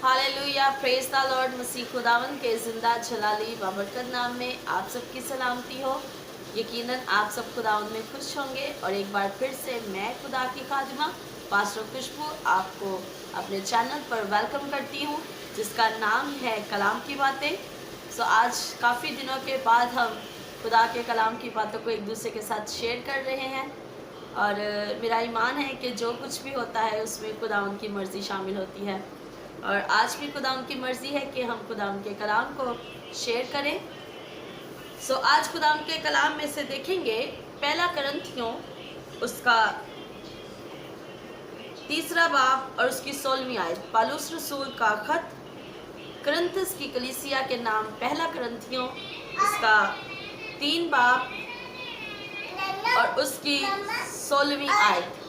Hallelujah, praise the Lord. मसीह खुदावन के जिंदा जलाली बाबरकत नाम में आप सबकी सलामती हो। यकीनन आप सब खुदावन में खुश होंगे और एक बार फिर से मैं खुदा की खादिमा पास्टर खुशबू आपको अपने चैनल पर वेलकम करती हूँ, जिसका नाम है कलाम की बातें। आज काफ़ी दिनों के बाद हम खुदा के कलाम की बातों को एक दूसरे के साथ शेयर कर रहे हैं और मेरा ईमान है कि जो कुछ भी होता है उसमें खुदावन की मर्ज़ी शामिल होती है। और आज भी खुदावन की मर्ज़ी है कि हम खुदावन के कलाम को शेयर करें। आज खुदावन के कलाम में से देखेंगे पहला करंथियों उसका 3 बाब और उसकी 16वीं आयत। पौलुस रसूल का खत करंथस की कलीसिया के नाम पहला करंथियों उसका 3 बाब और उसकी 16वीं आयत।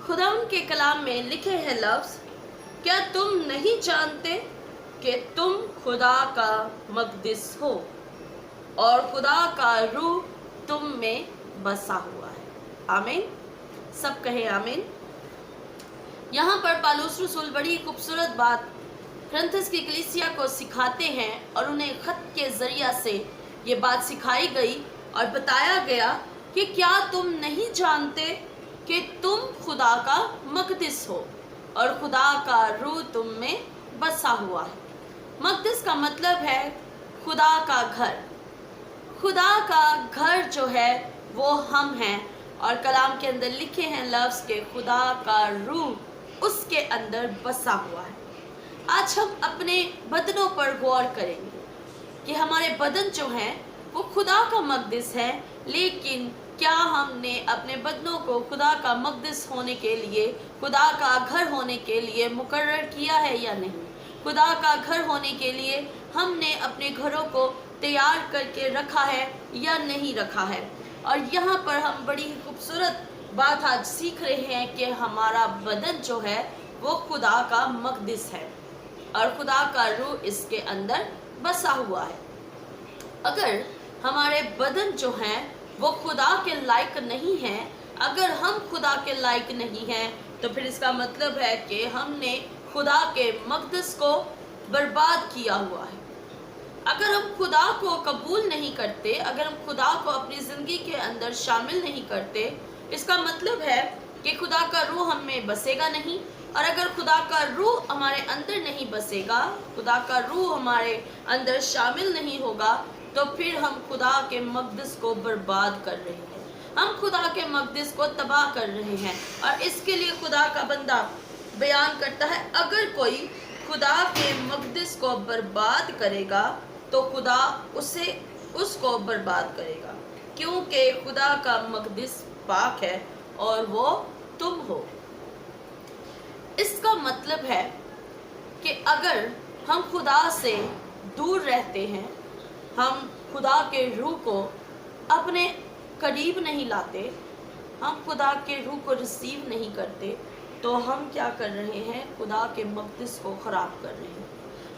खुदावन के कलाम में लिखे हैं लफ्ज़, क्या तुम नहीं जानते कि तुम खुदा का मक़दिस हो और खुदा का रूह तुम में बसा हुआ है। आमीन। सब कहें आमीन। यहाँ पर पौलुस रसूल बड़ी खूबसूरत बात करंथस की कलीसिया को सिखाते हैं और उन्हें खत के ज़रिया से ये बात सिखाई गई और बताया गया कि क्या तुम नहीं जानते कि तुम खुदा का मक़दिस हो और खुदा का रूह तुम में बसा हुआ है। मक़दिस का मतलब है खुदा का घर। खुदा का घर जो है वो हम हैं और कलाम के अंदर लिखे हैं लफ्ज़ के खुदा का रूह उसके अंदर बसा हुआ है। आज हम अपने बदनों पर गौर करेंगे कि हमारे बदन जो हैं वो खुदा का मक़दिस है, लेकिन क्या हमने अपने बदनों को खुदा का मक़दिस होने के लिए, खुदा का घर होने के लिए मुकर्रर किया है या नहीं? खुदा का घर होने के लिए हमने अपने घरों को तैयार करके रखा है या नहीं रखा है? और यहाँ पर हम बड़ी खूबसूरत बात आज सीख रहे हैं कि हमारा बदन जो है वो खुदा का मक़दिस है और खुदा का रूह इसके अंदर बसा हुआ है। अगर हमारे बदन जो हैं वो खुदा के लायक नहीं हैं, अगर हम खुदा के लायक नहीं हैं, तो फिर इसका मतलब है कि हमने खुदा के मक़दिस को बर्बाद किया हुआ है। अगर हम खुदा को कबूल नहीं करते, अगर हम खुदा को अपनी ज़िंदगी के अंदर शामिल नहीं करते, इसका मतलब है कि खुदा का रूह हम में बसेगा नहीं। और अगर खुदा का रूह हमारे अंदर नहीं बसेगा, खुदा का रूह हमारे अंदर शामिल नहीं होगा, तो फिर हम खुदा के मक़दिस को बर्बाद कर रहे हैं, हम खुदा के मक़दिस को तबाह कर रहे हैं। और इसके लिए खुदा का बंदा बयान करता है, अगर कोई खुदा के मक़दिस को बर्बाद करेगा तो खुदा उसको बर्बाद करेगा, क्योंकि खुदा का मक़दिस पाक है और वो तुम हो। इसका मतलब है कि अगर हम खुदा से दूर रहते हैं, हम खुदा के रूह को अपने करीब नहीं लाते, हम खुदा के रूह को रिसीव नहीं करते, तो हम क्या कर रहे हैं? खुदा के मक़दिस को ख़राब कर रहे हैं,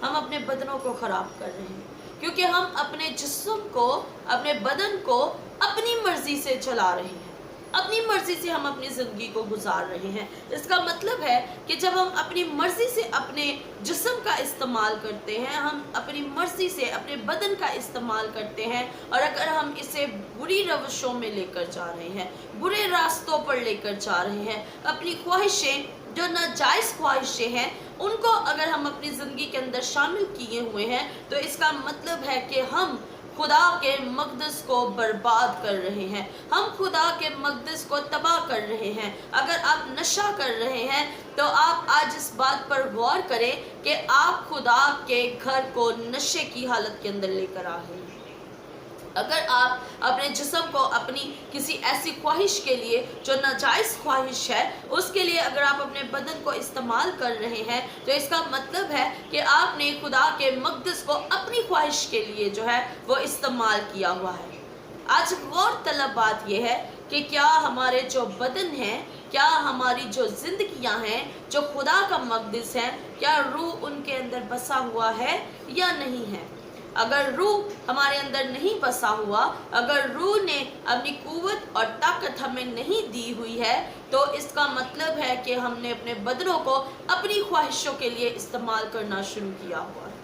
हम अपने बदनों को ख़राब कर रहे हैं, क्योंकि हम अपने जिस्म को, अपने बदन को अपनी मर्ज़ी से चला रहे हैं, अपनी मर्ज़ी से हम अपनी ज़िंदगी को गुजार रहे हैं। इसका मतलब है कि जब हम अपनी मर्ज़ी से अपने जिस्म का इस्तेमाल करते हैं, हम अपनी मर्ज़ी से अपने बदन का इस्तेमाल करते हैं, और अगर हम इसे बुरी रवशों में लेकर जा रहे हैं, बुरे रास्तों पर लेकर जा रहे हैं, अपनी ख्वाहिशें जो नाजायज़ ख्वाहिशें हैं उनको अगर हम अपनी ज़िंदगी के अंदर शामिल किए हुए हैं, तो इसका मतलब है कि हम खुदा के मक़दिस को बर्बाद कर रहे हैं, हम खुदा के मक़दिस को तबाह कर रहे हैं। अगर आप नशा कर रहे हैं तो आप आज इस बात पर गौर करें कि आप खुदा के घर को नशे की हालत के अंदर लेकर आ रहे हैं। अगर आप अपने जिस्म को अपनी किसी ऐसी ख्वाहिश के लिए जो नाजायज़ ख्वाहिश है, उसके लिए अगर आप अपने बदन को इस्तेमाल कर रहे हैं, तो इसका मतलब है कि आपने खुदा के मक़दिस को अपनी ख्वाहिश के लिए जो है वो इस्तेमाल किया हुआ है। आज गौर तलब बात यह है कि क्या हमारे जो बदन हैं, क्या हमारी जो ज़िंदगियां हैं जो खुदा का मक़दिस हैं, क्या रूह उनके अंदर बसा हुआ है या नहीं है? अगर रूह हमारे अंदर नहीं बसा हुआ, अगर रूह ने अपनी कुव्वत और ताकत हमें नहीं दी हुई है, तो इसका मतलब है कि हमने अपने बदनों को अपनी ख्वाहिशों के लिए इस्तेमाल करना शुरू किया हुआ है।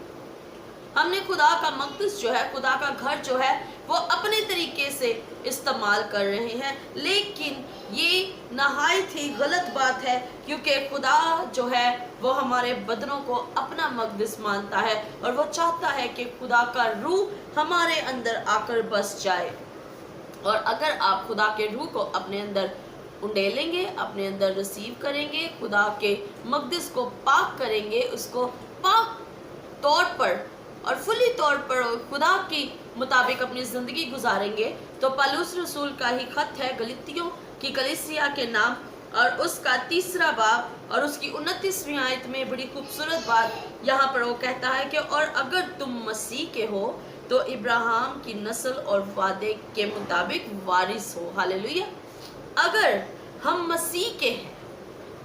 हमने खुदा का मक़दस जो है, खुदा का घर जो है, वो अपने तरीके से इस्तेमाल कर रहे हैं, लेकिन ये नहायत ही गलत बात है, क्योंकि खुदा जो है वो हमारे बदनों को अपना मक़दस मानता है और वो चाहता है कि खुदा का रूह हमारे अंदर आकर बस जाए। और अगर आप खुदा के रूह को अपने अंदर उंडेलेंगे, अपने अंदर रिसीव करेंगे, खुदा के मक़दस को पाक करेंगे, उसको पाक तौर पर और फुली तौर पर खुदा के मुताबिक अपनी ज़िंदगी गुजारेंगे, तो पौलुस रसूल का ही ख़त है गलातियों की कलीसिया के नाम, और उसका 3 बाब और उसकी 29वीं आयत में बड़ी खूबसूरत बात यहाँ पर वो कहता है कि और अगर तुम मसीह के हो तो इब्राहिम की नस्ल और वादे के मुताबिक वारिस हो। हालेलुया। अगर हम मसीह के हैं,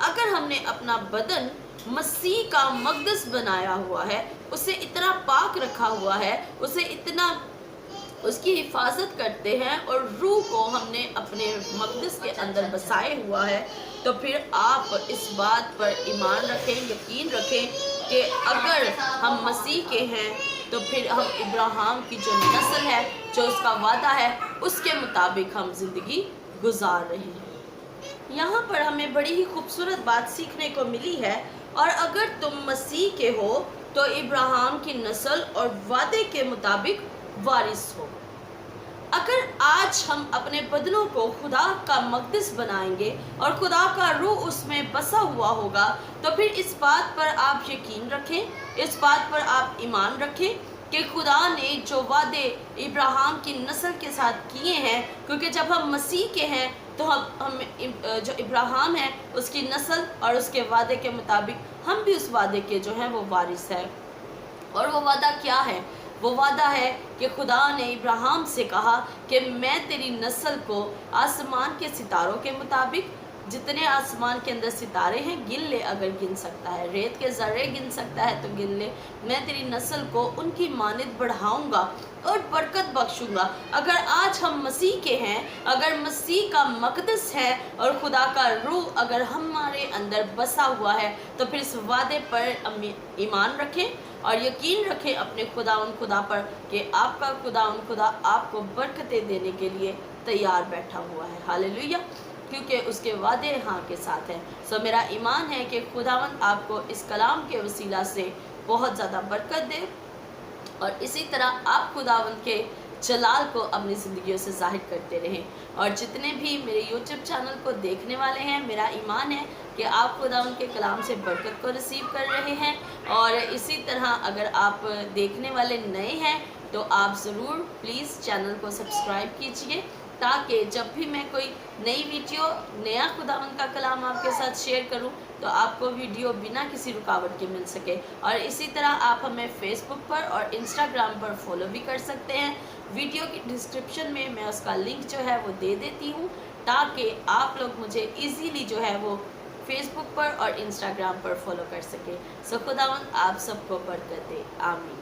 अगर हमने अपना बदन मसीह का मक़दस बनाया हुआ है, उसे इतना पाक रखा हुआ है, उसे इतना उसकी हिफाजत करते हैं और रूह को हमने अपने मक़दस के अंदर बसाए हुआ है, तो फिर आप इस बात पर ईमान रखें, यकीन रखें कि अगर हम मसीह के हैं तो फिर हम इब्राहिम की जो नस्ल है, जो उसका वादा है, उसके मुताबिक हम ज़िंदगी गुजार रहे हैं। यहाँ पर हमें बड़ी ही खूबसूरत बात सीखने को मिली है, और अगर तुम मसीह के हो तो इब्राहिम की नस्ल और वादे के मुताबिक वारिस हो। अगर आज हम अपने बदनों को खुदा का मक़दस बनाएंगे और खुदा का रूह उसमें बसा हुआ होगा, तो फिर इस बात पर आप यकीन रखें, इस बात पर आप ईमान रखें कि खुदा ने जो वादे इब्राहिम की नस्ल के साथ किए हैं, क्योंकि जब हम मसीह के हैं तो हम जो इब्राहिम है उसकी नस्ल और उसके वादे के मुताबिक हम भी उस वादे के जो हैं वो वारिस है। और वो वादा क्या है? वो वादा है कि खुदा ने इब्राहिम से कहा कि मैं तेरी नस्ल को आसमान के सितारों के मुताबिक, जितने आसमान के अंदर सितारे हैं गिन ले, अगर गिन सकता है, रेत के ज़र्रे गिन सकता है तो गिन ले, मैं तेरी नस्ल को उनकी मानिद बढ़ाऊंगा और बरकत बख्शूंगा। अगर आज हम मसीह के हैं, अगर मसीह का मक़दस है और खुदा का रूह अगर हमारे अंदर बसा हुआ है, तो फिर इस वादे पर ईमान रखें और यकीन रखें अपने खुदा पर कि आपका खुदा आपको बरकतें देने के लिए तैयार बैठा हुआ है। हालेलुया। क्योंकि उसके वादे हाँ के साथ हैं। सो मेरा ईमान है कि खुदावंद आपको इस कलाम के वसीला से बहुत ज़्यादा बरकत दे, और इसी तरह आप खुदावंद के जलाल को अपनी ज़िंदगियों से ज़ाहिर करते रहें। और जितने भी मेरे YouTube चैनल को देखने वाले हैं, मेरा ईमान है कि आप खुदावंद के कलाम से बरकत को रिसीव कर रहे हैं। और इसी तरह अगर आप देखने वाले नए हैं तो आप ज़रूर प्लीज़ चैनल को सब्सक्राइब कीजिए, ताकि जब भी मैं कोई नई वीडियो, नया खुदावंद का कलाम आपके साथ शेयर करूं, तो आपको वीडियो बिना किसी रुकावट के मिल सके। और इसी तरह आप हमें फेसबुक पर और इंस्टाग्राम पर फॉलो भी कर सकते हैं। वीडियो की डिस्क्रिप्शन में मैं उसका लिंक जो है वो दे देती हूँ, ताकि आप लोग मुझे इजीली जो है वो फेसबुक पर और इंस्टाग्राम पर फॉलो कर सके। सो खुदावंद आप सबको बरकत दे। आमीन।